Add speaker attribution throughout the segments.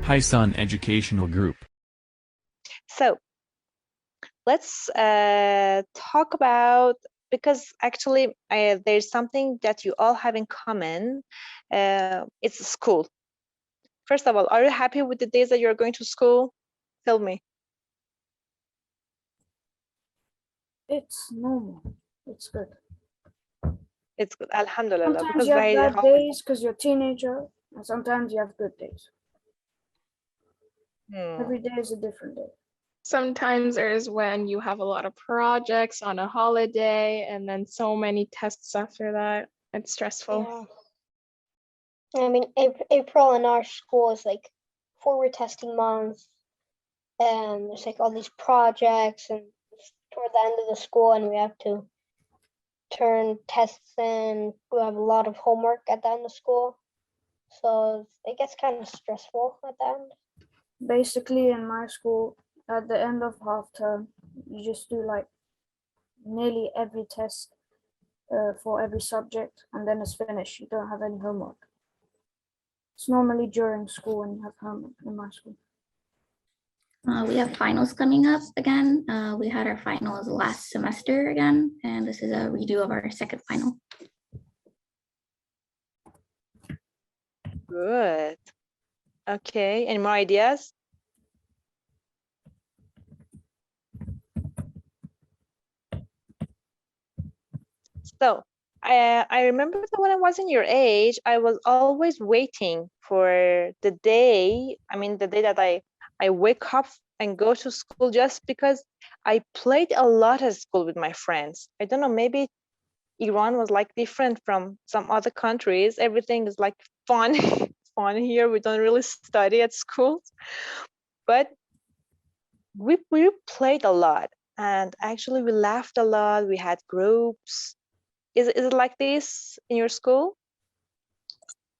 Speaker 1: Hi Sun Educational Group.
Speaker 2: So let's talk about, because actually there's something that you all have in common. It's school. First of all, are you happy with the days that you're going to school? Tell me.
Speaker 3: It's normal. It's good.
Speaker 2: It's good, alhamdulillah.
Speaker 3: Sometimes
Speaker 2: Because
Speaker 3: you have
Speaker 2: Vahid,
Speaker 3: bad days because you're a teenager, and sometimes you have good days. Every day is a different day.
Speaker 4: Sometimes there's when you have a lot of projects on a holiday and then so many tests after that. It's stressful.
Speaker 5: Yeah. I mean, April in our school is like forward testing month, and there's like all these projects, and it's toward the end of the school, and we have to turn tests in. We have a lot of homework at the end of school, so it gets kind of stressful at the end.
Speaker 3: Basically, in my school, at the end of half term, you just do like nearly every test for every subject, and then it's finished. You don't have any homework. It's normally during school when you have homework in my school.
Speaker 6: We have finals coming up again. We had our finals last semester again, and this is a redo of our second final.
Speaker 2: Good. Okay, any more ideas? So I remember that when I was in your age, I was always waiting for the day, the day that I wake up and go to school, just because I played a lot at school with my friends. I don't know, maybe Iran was like different from some other countries. Everything is like fun, fun here. We don't really study at school, but we played a lot, and actually we laughed a lot. We had groups. Is it like this in your school?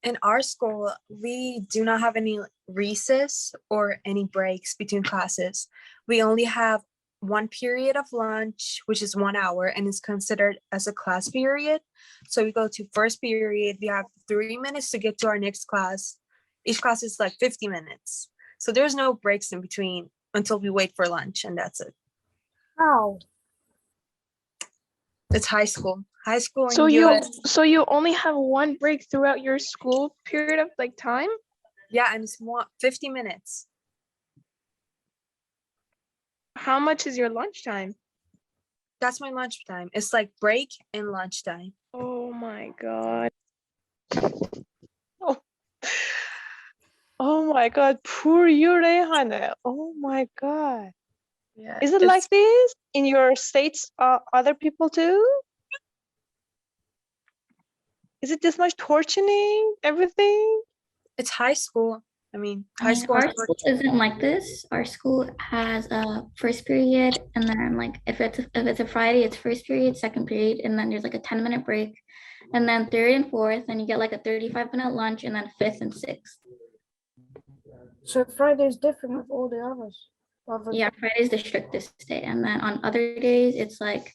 Speaker 7: In our school, we do not have any recess or any breaks between classes. We only have one period of lunch, which is 1 hour, and is considered as a class period. So we go to first period, we have 3 minutes to get to our next class. Each class is like 50 minutes. So there's no breaks in between until we wait for lunch, and that's it.
Speaker 3: How?
Speaker 7: It's high school. High school
Speaker 4: So
Speaker 7: in
Speaker 4: you only have one break throughout your school period of like time?
Speaker 7: Yeah, and it's 50 minutes.
Speaker 4: How much is your lunchtime?
Speaker 7: That's my lunchtime. It's like break and lunchtime.
Speaker 4: Oh my God.
Speaker 2: Oh my God, poor you, Rehane. Oh my God.
Speaker 7: Yeah.
Speaker 2: Is it like this in your states, other people too? Is it this much torturing, everything?
Speaker 7: It's high school. High school.
Speaker 6: Our school isn't like this. Our school has a first period, and then like if it's a Friday, it's first period, second period, and then there's like a 10-minute break, and then third and fourth, and you get like a 35-minute lunch, and then fifth and sixth.
Speaker 3: So Friday is different with all the others.
Speaker 6: Yeah, Friday is the strictest day, and then on other days it's like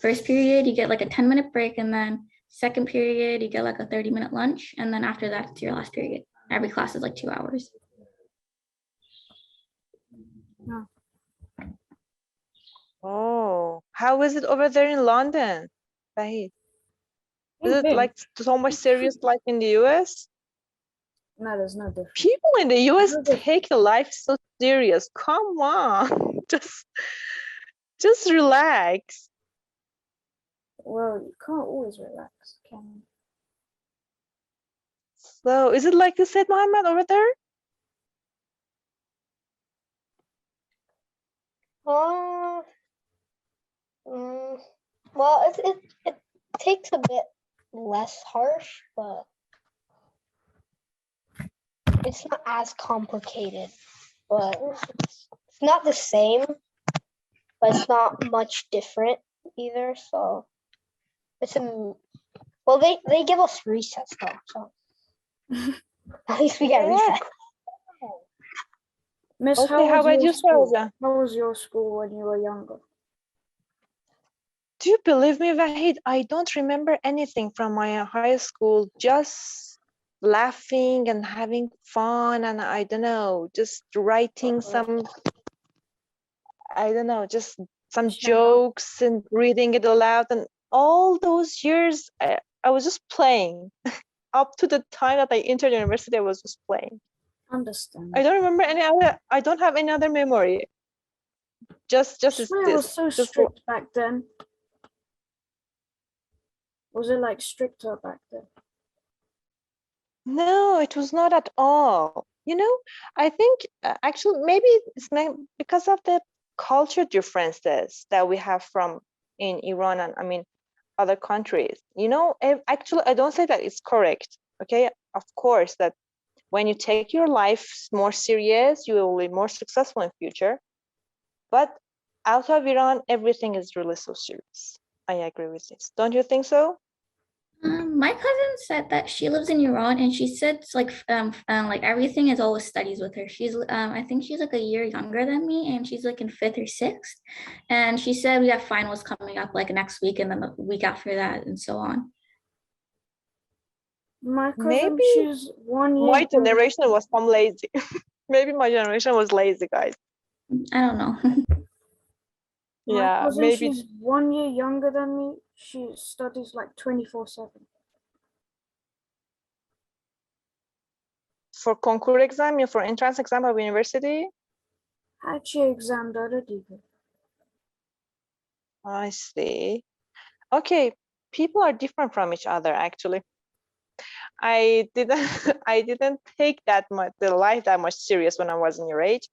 Speaker 6: first period you get like a 10-minute break, and then second period you get like a 30-minute lunch, and then after that it's your last period. Every class is like 2 hours.
Speaker 3: Yeah.
Speaker 2: Oh, how is it over there in London, Vahid? Is it like so much serious like in the US?
Speaker 3: No, there's no difference.
Speaker 2: People in the US take life so serious. Come on, just relax.
Speaker 3: Well, you can't always relax, can you?
Speaker 2: So is it like you said, Mohammed, over there?
Speaker 5: Well, it takes a bit less harsh, but it's not as complicated. But it's not the same, but it's not much different either. So it's well, they give us recess though, so at least we get recess.
Speaker 3: Miss,
Speaker 2: Okay, how about you, Fauza?
Speaker 3: How was your school when you were younger?
Speaker 2: Do you believe me, Vahid? I don't remember anything from my high school, just laughing and having fun, and I don't know, just writing some, I don't know, just some jokes and reading it aloud. And all those years, I was just playing. Up to the time that I entered university, I was just playing.
Speaker 3: Understand.
Speaker 2: I don't remember any other, I don't have any other memory. Just
Speaker 3: I
Speaker 2: is
Speaker 3: swear it was
Speaker 2: this.
Speaker 3: so
Speaker 2: Just
Speaker 3: strict back then. Was it like stricter back then?
Speaker 2: No, it was not at all. You know, I think actually maybe it's not because of the culture differences that we have from in Iran and I mean other countries. You know, actually I don't say that it's correct. Okay, of course that when you take your life more serious, you will be more successful in future. But out of Iran, everything is really so serious. I agree with this. Don't you think so?
Speaker 6: My cousin said that she lives in Iran, and she said like everything is always studies with her. She's I think she's like a year younger than me, and she's like in fifth or sixth. And she said we have finals coming up like next week, and then the week after that, and so on.
Speaker 3: My cousin,
Speaker 2: Maybe
Speaker 3: she's 1 year.
Speaker 2: my generation was some lazy. Maybe my generation was lazy, guys.
Speaker 6: I don't know.
Speaker 3: My
Speaker 2: Yeah,
Speaker 3: cousin,
Speaker 2: maybe
Speaker 3: she's 1 year younger than me. She studies like 24/7.
Speaker 2: for concours exam, for entrance exam of university.
Speaker 3: Actually, exam already.
Speaker 2: I see. Okay, people are different from each other actually. I didn't I didn't take that much the life that much serious when I was in your age,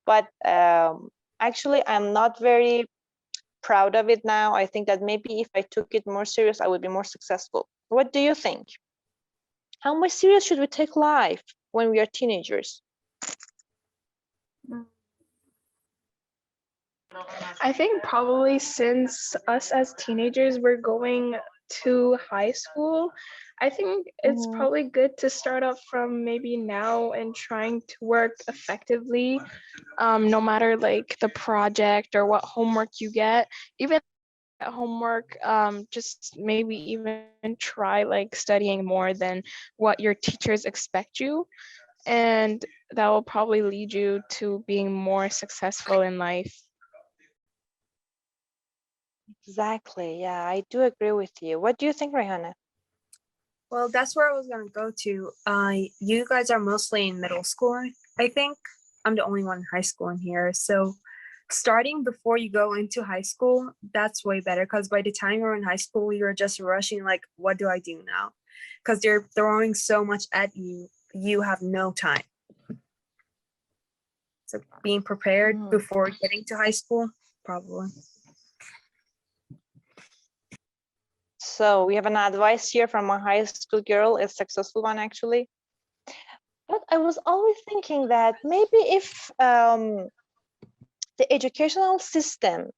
Speaker 2: but actually I'm not very proud of it now. I think that maybe if I took it more serious, I would be more successful. What do you think? How much serious should we take life when we are teenagers?
Speaker 4: I think probably since us as teenagers we're going to high school, I think it's
Speaker 2: Mhm.
Speaker 4: probably good to start off from maybe now and trying to work effectively, no matter like the project or what homework you get. Even at homework, just maybe even try like studying more than what your teachers expect you, and that will probably lead you to being more successful in life.
Speaker 2: Exactly. Yeah, I do agree with you. What do you think, Rihanna?
Speaker 7: Well, that's where I was gonna go to. You guys are mostly in middle school, I think. I'm the only one in high school in here. So starting before you go into high school, that's way better because by the time you're in high school, you're just rushing like, what do I do now? Because they're throwing so much at you, you have no time. So being prepared before getting to high school, probably.
Speaker 2: So we have an advice here from a high school girl, a successful one actually. But I was always thinking that maybe if the educational system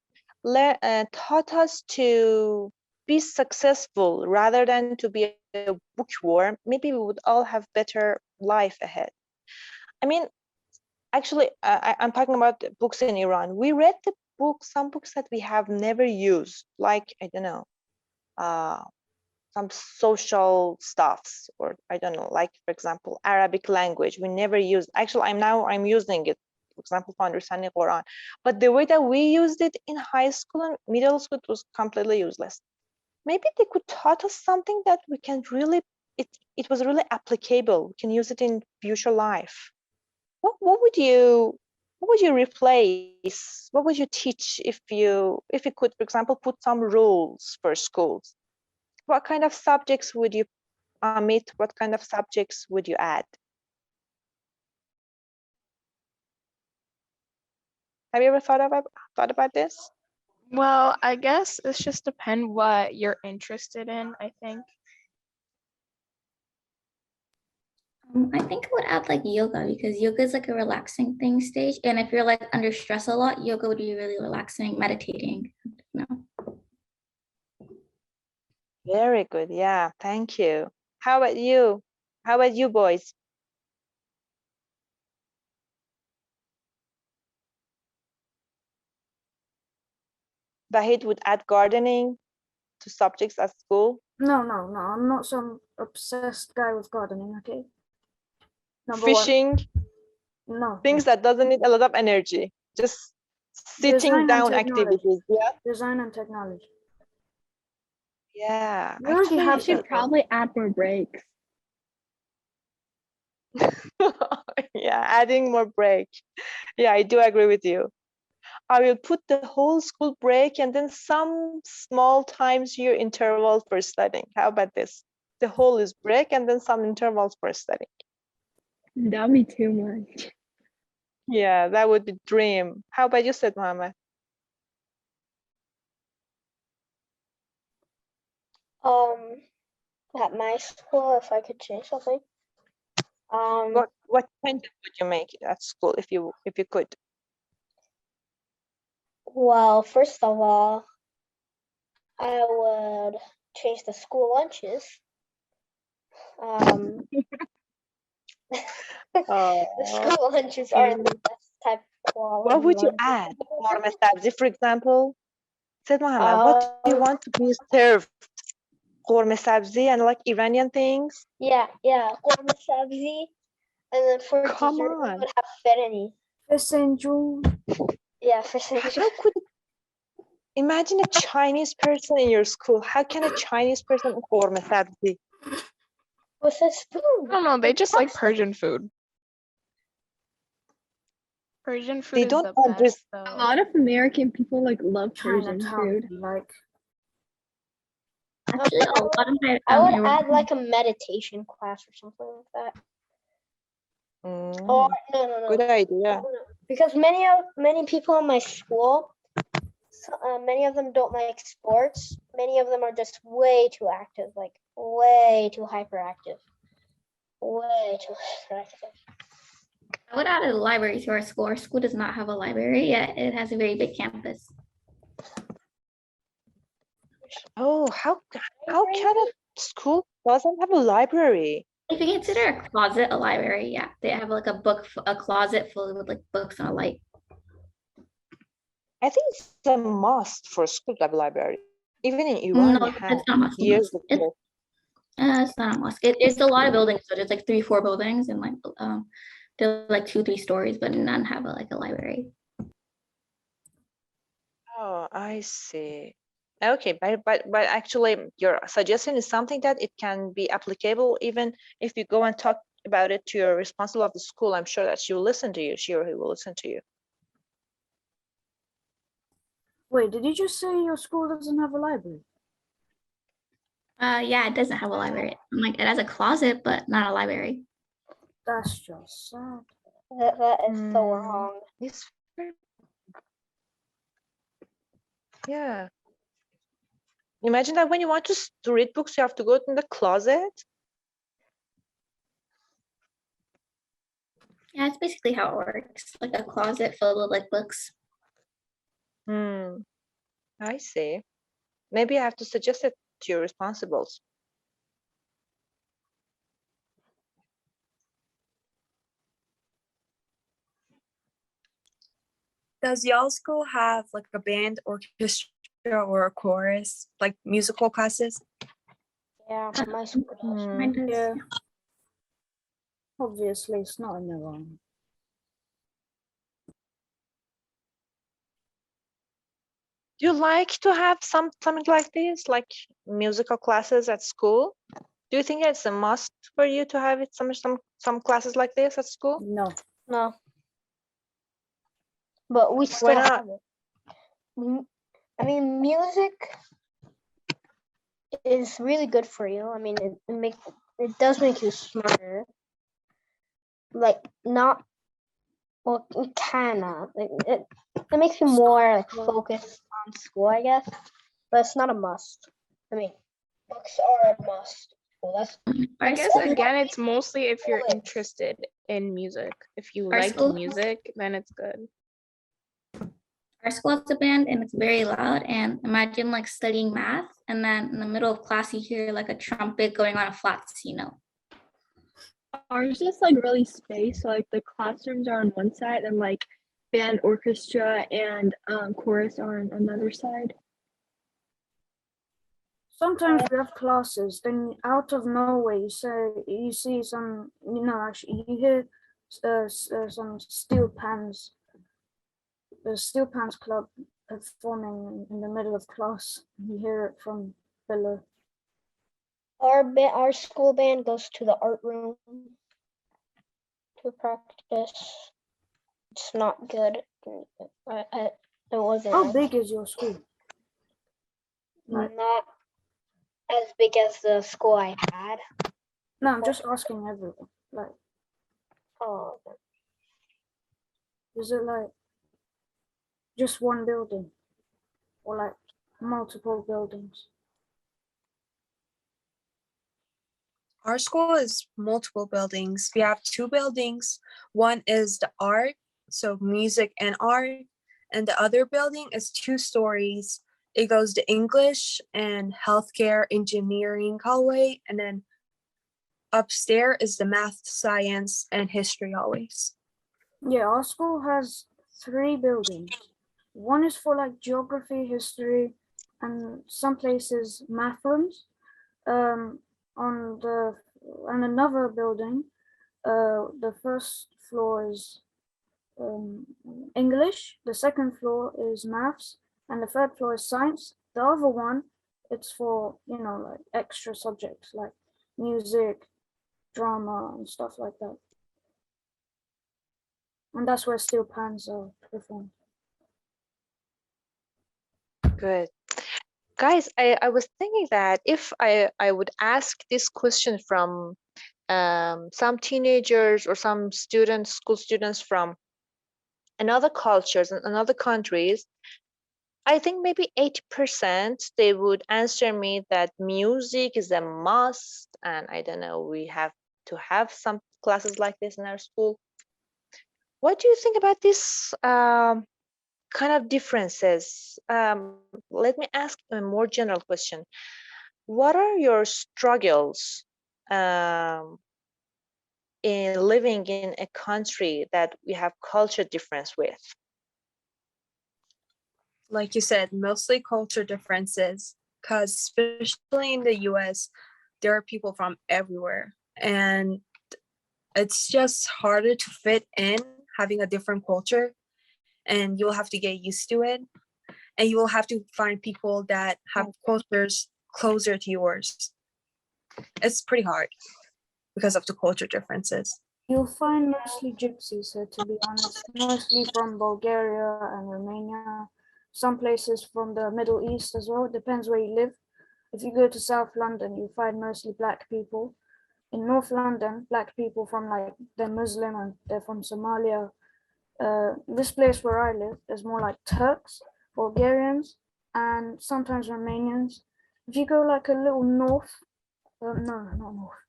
Speaker 2: taught us to be successful rather than to be a bookworm, maybe we would all have better life ahead. I mean, actually, I'm talking about books in Iran. We read the books, some books that we have never used, like, I don't know, some social stuffs, or I don't know, like, for example, Arabic language. We never used, actually, I'm using it, for example, for understanding Quran. But the way that we used it in high school and middle school was completely useless. Maybe they could taught us something that we can really, it was really applicable. We can use it in future life. What would you replace? What would you teach if you could, for example, put some rules for schools? What kind of subjects would you omit? What kind of subjects would you add? Have you ever thought about this?
Speaker 4: Well, I guess it's just depend what you're interested in, I think.
Speaker 6: I think I would add like yoga, because yoga is like a relaxing thing stage. And if you're like under stress a lot, yoga would be really relaxing, meditating. You know.
Speaker 2: Very good. Yeah, thank you. How about you? How about you, boys? Bahid would add gardening to subjects at school.
Speaker 3: No, I'm not some obsessed guy with gardening, okay? Number one,
Speaker 2: Fishing,
Speaker 3: no.
Speaker 2: things that doesn't need a lot of energy. Just sitting
Speaker 3: Design and
Speaker 2: down
Speaker 3: technology.
Speaker 2: activities. Yeah.
Speaker 3: Design and technology.
Speaker 2: Yeah.
Speaker 3: You already
Speaker 2: Actually,
Speaker 3: have
Speaker 8: You should probably add more breaks.
Speaker 2: yeah, adding more break. Yeah, I do agree with you. I will put the whole school break and then some small times here interval for studying. How about this? The whole is break and then some intervals for studying.
Speaker 8: That'd be too much.
Speaker 2: Yeah, that would be dream. How about you, said Mohammed?
Speaker 5: At my school, if I could change something,
Speaker 2: What change would you make at school if you could?
Speaker 5: well, first of all, I would change the school lunches. The school lunches aren't the best type of quality.
Speaker 2: What would you
Speaker 5: lunches.
Speaker 2: add? More sabzi, for example. Said Mohammed, what do you want to be served? Korme sabzi and like Iranian things?
Speaker 5: Yeah, korma sabzi, and then for
Speaker 2: Come
Speaker 5: dessert we
Speaker 2: on.
Speaker 5: would have fereni.
Speaker 3: Essential.
Speaker 5: Yeah, for dessert.
Speaker 2: How could imagine a Chinese person in your school? How can a Chinese person eat korme sabzi?
Speaker 5: With a spoon.
Speaker 4: I don't know. They just like Persian food. Persian food
Speaker 2: They
Speaker 4: is
Speaker 2: don't
Speaker 4: the
Speaker 2: understand.
Speaker 4: best,
Speaker 8: A
Speaker 4: though.
Speaker 8: lot of American people like love Persian
Speaker 3: Chinatown,
Speaker 8: food.
Speaker 3: like
Speaker 6: Actually, a lot of my
Speaker 5: I would
Speaker 6: European-
Speaker 5: add like a meditation class or something like that.
Speaker 2: Mm,
Speaker 5: Or no.
Speaker 2: good idea.
Speaker 5: Because many people in my school, many of them don't like sports. Many of them are just way too active, like way too hyperactive. Way too hyperactive.
Speaker 6: I would add a library to our school. Our school does not have a library yet. It has a very big campus.
Speaker 2: Oh, how can a school doesn't have a library?
Speaker 6: If you consider a closet a library, yeah, they have like a closet full with like books and a light.
Speaker 2: I think it's a must for school to have a library. Even in
Speaker 6: No,
Speaker 2: Iran, you had
Speaker 6: it's not a must.
Speaker 2: years
Speaker 6: It's,
Speaker 2: ago.
Speaker 6: it's not a mosque. It's a lot of buildings, so there's like 3-4 buildings, and like they're like 2-3 stories, but none have like a library.
Speaker 2: Oh, I see. Okay, but actually, your suggestion is something that it can be applicable even if you go and talk about it to your responsible of the school. I'm sure that she will listen to you. She or he will listen to you.
Speaker 3: wait, did you just say your school doesn't have a library?
Speaker 6: Yeah, it doesn't have a library. Like it has a closet, but not a library.
Speaker 3: That's just sad.
Speaker 5: That is so
Speaker 2: Mm.
Speaker 5: wrong.
Speaker 2: It's yeah. Imagine that when you want to read books, you have to go in the closet.
Speaker 6: Yeah, it's basically how it works. Like a closet filled with like books.
Speaker 2: I see. Maybe I have to suggest it to your responsibles.
Speaker 7: Does y'all school have like a band, orchestra, or a chorus, like musical classes?
Speaker 5: Yeah, my school does.
Speaker 6: Mine does.
Speaker 3: Yeah. Obviously, it's not in Iran.
Speaker 2: Do you like to have something like this, like musical classes at school? Do you think it's a must for you to have it some classes like this at school?
Speaker 3: No.
Speaker 5: No. But we still
Speaker 2: not?
Speaker 5: have it. I mean, music is really good for you. I mean, it does make you smarter. Like not, well, it kinda. It makes you more like focused on school, I guess. But it's not a must. I mean, books are a must. Well, that's
Speaker 4: I guess
Speaker 6: school-
Speaker 4: again, it's mostly if you're interested in music. If you
Speaker 6: Our
Speaker 4: like
Speaker 6: school-
Speaker 4: music, then it's good.
Speaker 6: Our school has a band and it's very loud. And imagine like studying math, and then in the middle of class you hear like a trumpet going on a flat C note.
Speaker 8: Ours is like really spaced. So like the classrooms are on one side and like band, orchestra, and chorus are on another side.
Speaker 3: Sometimes we have classes, then out of nowhere you see some, actually you hear some steel pans, the steel pans club performing in the middle of class. You hear it from below.
Speaker 5: Our school band goes to the art room to practice. It's not good. It wasn't.
Speaker 3: How big is your school?
Speaker 5: Not as big as the school I had.
Speaker 3: No, I'm just asking everyone. Like,
Speaker 5: Oh,
Speaker 3: is it like just one building or like multiple buildings?
Speaker 7: Our school is multiple buildings. We have 2 buildings. One is the art, so music and art, and the other building is 2 stories. It goes to English and healthcare engineering hallway, and then upstairs is the math, science, and history hallways.
Speaker 3: Yeah, our school has 3 buildings. One is for like geography, history, and some places math rooms. And another building, the first floor is English, the second floor is maths, and the third floor is science. The other one, it's for like extra subjects like music, drama, and stuff like that. And that's where steel pans are performed.
Speaker 2: Good. Guys, I was thinking that if I would ask this question from some teenagers or some students, school students from another cultures and another countries, I think maybe 80% they would answer me that music is a must, and I don't know, we have to have some classes like this in our school. What do you think about this kind of differences? Let me ask a more general question. What are your struggles in living in a country that we have culture difference with?
Speaker 7: Like you said, mostly culture differences, because especially in the US, there are people from everywhere, and it's just harder to fit in having a different culture, and you'll have to get used to it, and you will have to find people that have cultures closer to yours. It's pretty hard because of the culture differences.
Speaker 3: You'll find mostly gypsies here, to be honest, mostly from Bulgaria and Romania, some places from the Middle East as well. It depends where you live. If you go to South London, you find mostly black people. In North London, black people from like they're Muslim and they're from Somalia. This place where I live, there's more like Turks, Bulgarians, and sometimes Romanians. If you go like a little north, no, not north,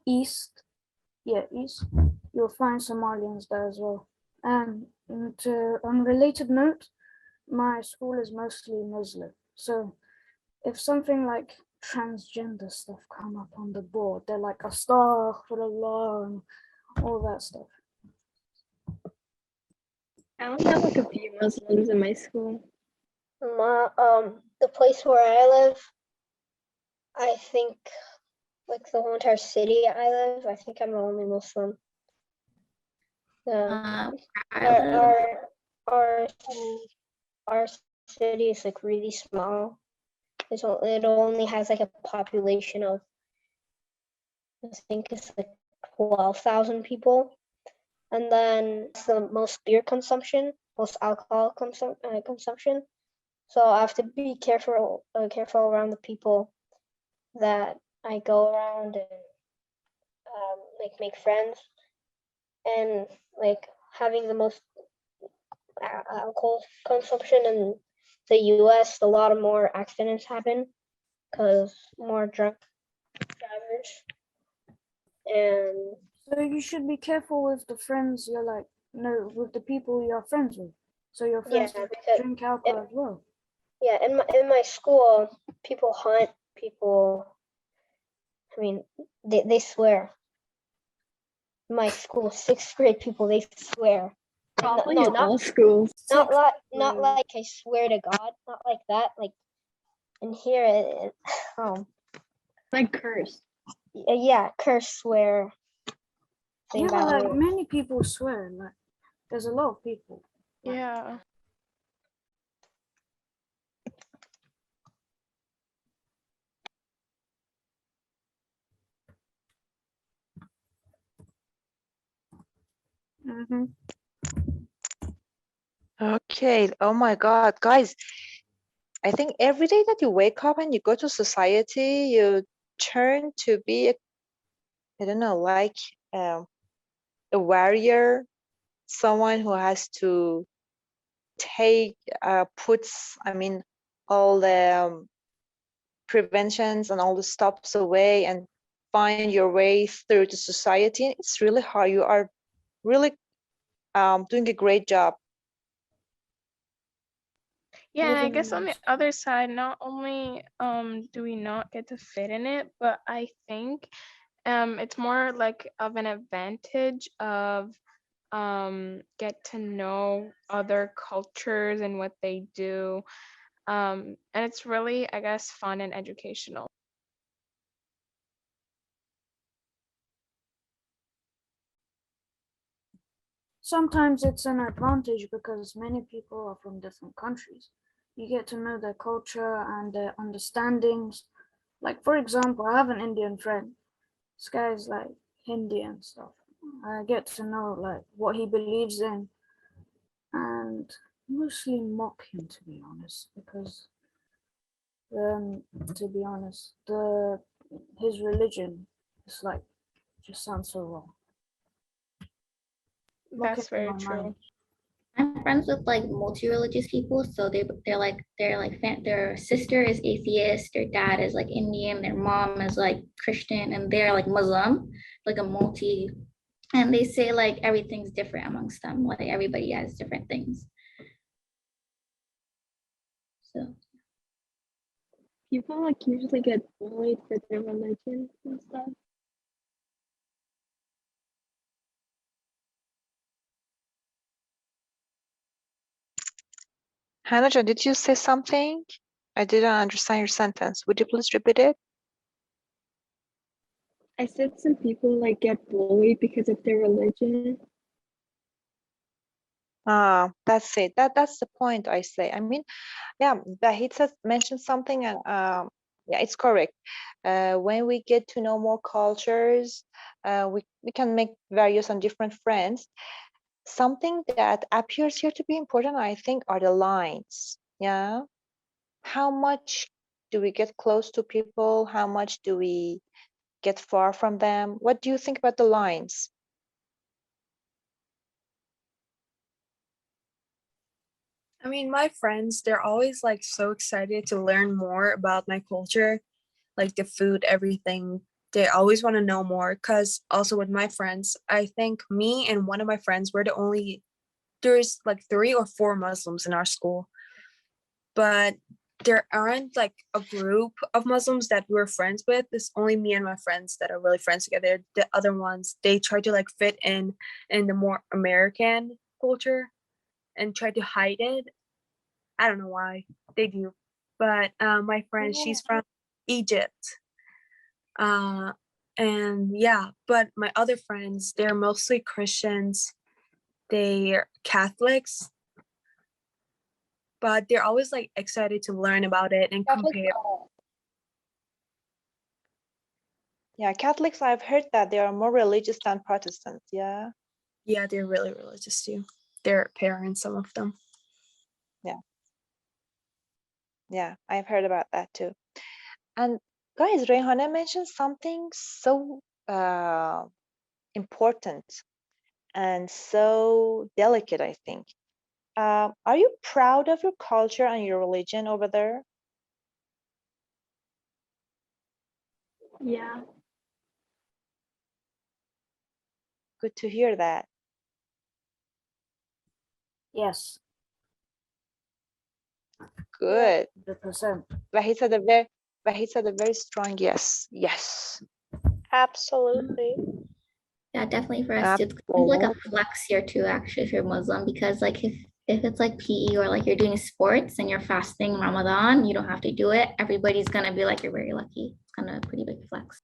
Speaker 3: east, east, you'll find Somalians there as well. And on a related note, my school is mostly Muslim. So if something like transgender stuff come up on the board, they're like astaghfirullah and all that stuff.
Speaker 8: I only have like a few Muslims in my school.
Speaker 5: The place where I live, I think, like the whole entire city I live, I think I'm the only Muslim. Our city is like really small. It only has like a population of, I think it's like 12,000 people, and then it's the most beer consumption, most alcohol consumption. So I have to be careful around the people that I go around and like make friends, and like having the most alcohol consumption in the US, a lot of more accidents happen because more drunk drivers. And
Speaker 3: so you should be careful with the friends you're like, no, with the people you're friends with. So your friends drink alcohol as well.
Speaker 5: Yeah, in my school, people hunt people. I mean, they swear. In my school, 6th grade people, they swear.
Speaker 8: Probably in all schools.
Speaker 5: Not like I swear to God, not like that. Like And here it oh
Speaker 8: Like curse.
Speaker 5: yeah, curse, swear. Say
Speaker 3: Yeah,
Speaker 5: bad
Speaker 3: like
Speaker 5: words.
Speaker 3: many people swear. Like there's a lot of people.
Speaker 4: Yeah.
Speaker 3: Mm-hmm.
Speaker 2: Okay. Oh my God, guys. I think every day that you wake up and you go to society, you turn to be, I don't know, like a warrior, someone who has to take, puts, I mean, all the preventions and all the stops away and find your way through the society. It's really hard. You are really doing a great job.
Speaker 4: Yeah, and I
Speaker 3: Living in
Speaker 4: guess on the
Speaker 3: those-
Speaker 4: other side, not only do we not get to fit in it, but I think it's more like of an advantage of get to know other cultures and what they do. And it's really, I guess, fun and educational.
Speaker 3: Sometimes it's an advantage because many people are from different countries. You get to know their culture and their understandings. Like for example, I have an Indian friend. This guy's like Hindi and stuff. I get to know like what he believes in and mostly mock him, to be honest, because to be honest, his religion is like just sounds so wrong. Mock
Speaker 4: That's
Speaker 3: it in
Speaker 4: very
Speaker 3: my
Speaker 4: true.
Speaker 3: mind.
Speaker 6: I'm friends with like multi-religious people, so their sister is atheist, their dad is like Indian, their mom is like Christian, and they're like Muslim, like a multi. And they say like everything's different amongst them, like everybody has different things. So
Speaker 8: People like usually get bullied for their religion and stuff.
Speaker 2: Hannah, did you say something? I didn't understand your sentence. Would you please repeat it?
Speaker 8: I said some people like get bullied because of their religion.
Speaker 2: That's it. That's the point I say. I mean, yeah, Bahit mentioned something, and yeah, it's correct. When we get to know more cultures, we can make various and different friends. Something that appears here to be important, I think, are the lines. Yeah, how much do we get close to people? How much do we get far from them? What do you think about the lines?
Speaker 7: I mean, my friends, they're always like so excited to learn more about my culture, like the food, everything. They always want to know more because also with my friends, I think me and one of my friends were the only, there's like 3 or 4 Muslims in our school, but there aren't like a group of Muslims that we're friends with. It's only me and my friends that are really friends together. The other ones, they try to like fit in the more American culture and try to hide it. I don't know why they do, but my friend, she's from Egypt, and yeah. But my other friends, they're mostly Christians. They're Catholics, but they're always like excited to learn about it and compare.
Speaker 2: Yeah, Catholics, I've heard that they are more religious than Protestants. Yeah.
Speaker 7: Yeah, they're really religious too. Their parents, some of them.
Speaker 2: Yeah, I've heard about that too. And guys, Rehana mentioned something so important and so delicate, I think. Are you proud of your culture and your religion over there?
Speaker 8: Yeah.
Speaker 2: Good to hear that.
Speaker 3: Yes,
Speaker 2: Good.
Speaker 3: 100%.
Speaker 2: Vahid said a very strong yes. Yes.
Speaker 5: Absolutely.
Speaker 6: yeah, definitely for us, it's kind of like a
Speaker 2: Absolutely.
Speaker 6: flex here too, actually, if you're Muslim, because like if if it's like PE or like you're doing sports and you're fasting Ramadan, you don't have to do it. Everybody's gonna be like, you're very lucky. It's kind of a pretty big flex.